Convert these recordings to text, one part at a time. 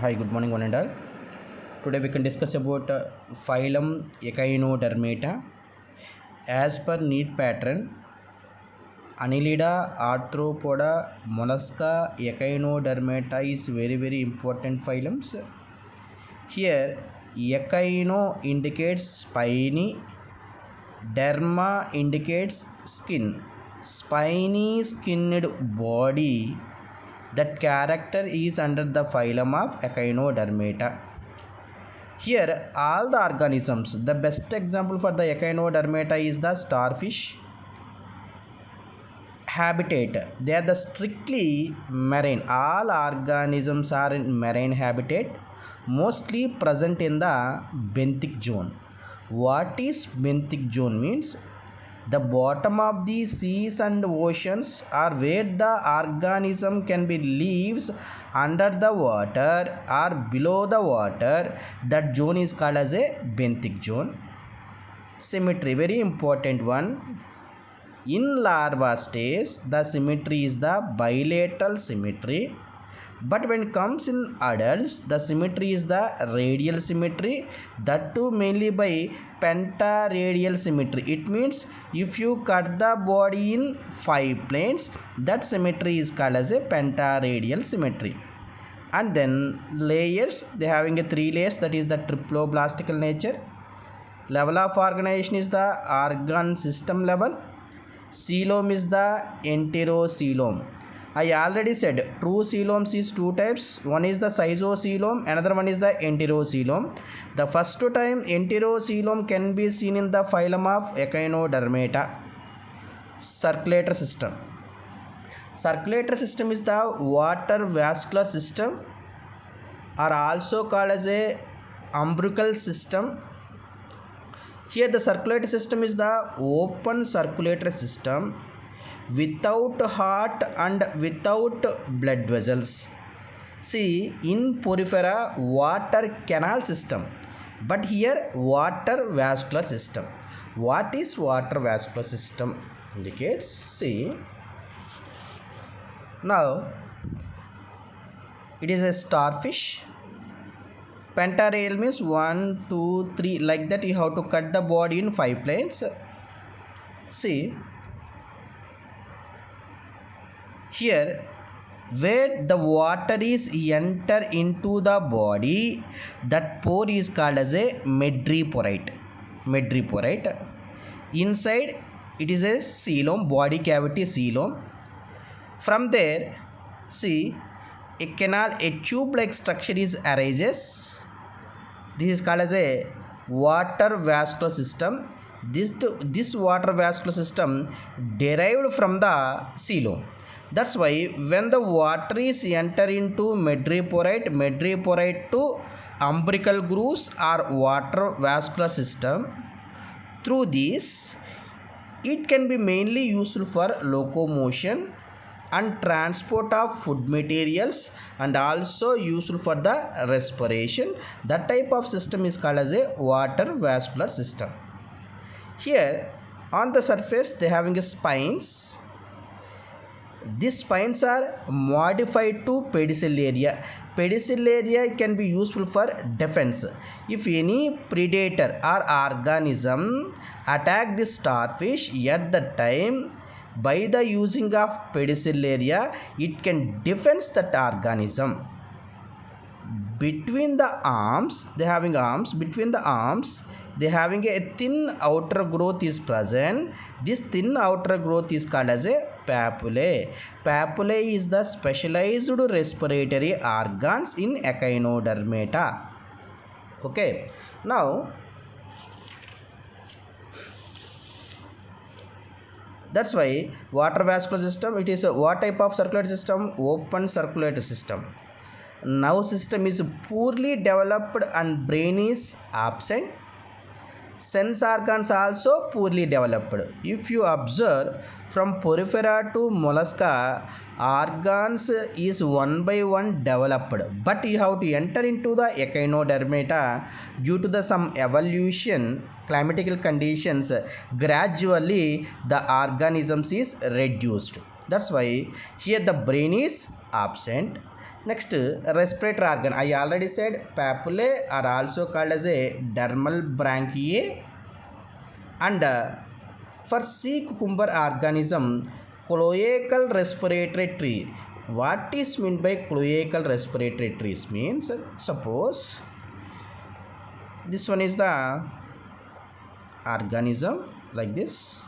Hi, good morning, one and all. Today we can discuss about phylum Echinodermata. As per need pattern, Annelida, Arthropoda, Mollusca, Echinodermata is very important phylums. Here, Echino indicates spiny, Derma indicates skin. Spiny skinned body. That character is under the phylum of Echinodermata. Here, all the organisms, the best example for the Echinodermata is the starfish habitat. They are the strictly marine. All organisms are in marine habitat, mostly present in the benthic zone. What is benthic zone means? The bottom of the seas and oceans are where the organism can be lives under the water or below the water. That zone is called as a benthic zone. Symmetry, very important one. In larva stage, the symmetry is the bilateral symmetry. But when it comes in adults, the symmetry is the radial symmetry, that too mainly by pentaradial symmetry. It means if you cut the body in 5 planes, that symmetry is called as a pentaradial symmetry. And then layers, they having a 3 layers, that is the triploblastical nature. Level of organization is the organ system level. Coelom is the enterocoelom. I already said true coeloms is two types. One is the schizocoelom, another one is the enterocoelom. The first time enterocoelom can be seen in the phylum of Echinodermata. Circulatory system. Circulatory system is the water vascular system, or also called as a umbilical system. Here the circulatory system is the open circulatory system without heart and without blood vessels. See, in porifera, water canal system, but here water vascular system. What is water vascular system indicates? See, now it is a starfish. Pentaradial means 1, 2, 3, like that. You have to cut the body in 5 planes. See, here where the water is enter into the body, that pore is called as a madreporite. Inside it is a coelom, body cavity coelom. From there, see, a canal, a tube like structure is arises. This is called as a water vascular system. This water vascular system derived from the coelom. That's why when the water is enter into madreporite to umbilical grooves or water vascular system, through this it can be mainly useful for locomotion and transport of food materials, and also useful for the respiration. That type of system is called as a water vascular system. Here on the surface they having a spines. These spines are modified to pedicellaria. Pedicellaria can be useful for defense. If any predator or organism attack the starfish at the time, by the using of pedicellaria, it can defend that organism. Between the arms, they having arms. Between the arms, they having a thin outer growth is present. This thin outer growth is called as a papillae. Papillae is the specialized respiratory organs in Echinodermata. Okay. Now, that's why water vascular system, it is a what type of circulatory system? Open circulatory system. Nerve system is poorly developed and brain is absent. Sense organs also poorly developed. If you observe from porifera to mollusca, organs is one by one developed, but you have to enter into the Echinodermata due to the some evolution climatical conditions. Gradually the organisms is reduced. That's why here the brain is absent. Next, respiratory organ. I already said papillae are also called as a dermal branchiae. And for sea cucumber organism, cloacal respiratory tree. What is meant by cloacal respiratory trees? Means suppose this one is the organism like this.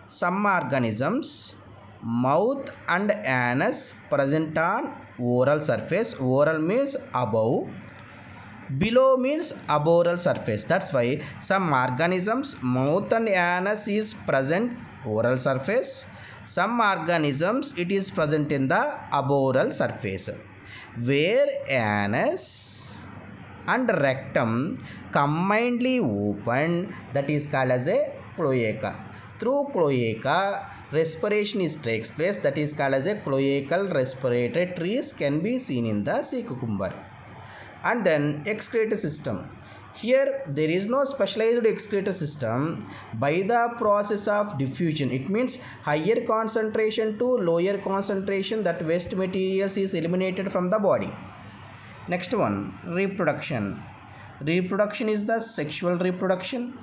Some organisms mouth and anus present on oral surface. Oral means above, below means aboral surface. That's why some organisms mouth and anus is present oral surface, some organisms it is present in the aboral surface. Where anus and rectum combinedly open, that is called as a cloaca. Through cloaca respiration is takes place, that is called as a cloacal respiratory trees can be seen in the sea cucumber. And then excretory system. Here there is no specialized excretory system. By the process of diffusion, it means higher concentration to lower concentration, that waste materials is eliminated from the body. Next one, reproduction. Reproduction is the sexual reproduction,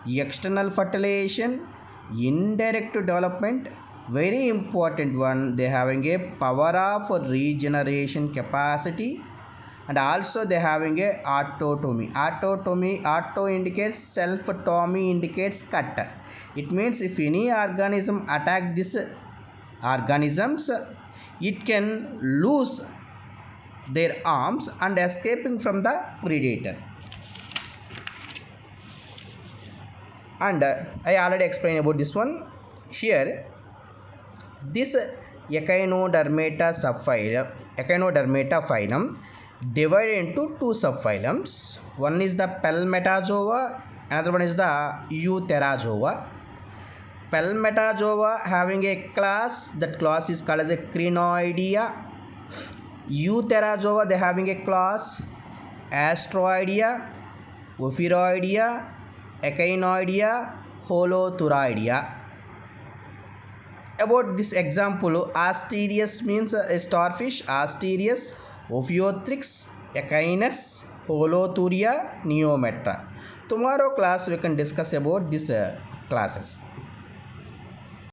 external fertilization, indirect development. Very important one, they having a power of regeneration capacity, and also they having a autotomy. Auto indicates self, tomy indicates cut. It means if any organism attack this organisms, it can lose their arms and escaping from the predator. And I already explained about this one. Here this Echinodermata phylum divided into two subphylums. One is the Palmetazoa, another one is the Eutherazoa. Palmetazoa having a class, that class is called as a Crinoidea. Eutherazoa they having a class Astroidea, Ophiroidea, Echinoidea, Holothuroidea. About this example, Asterias means a starfish, Asterias, Ophiothrix, Echinus, Holothuria, Neometra. Tomorrow class we can discuss about these classes.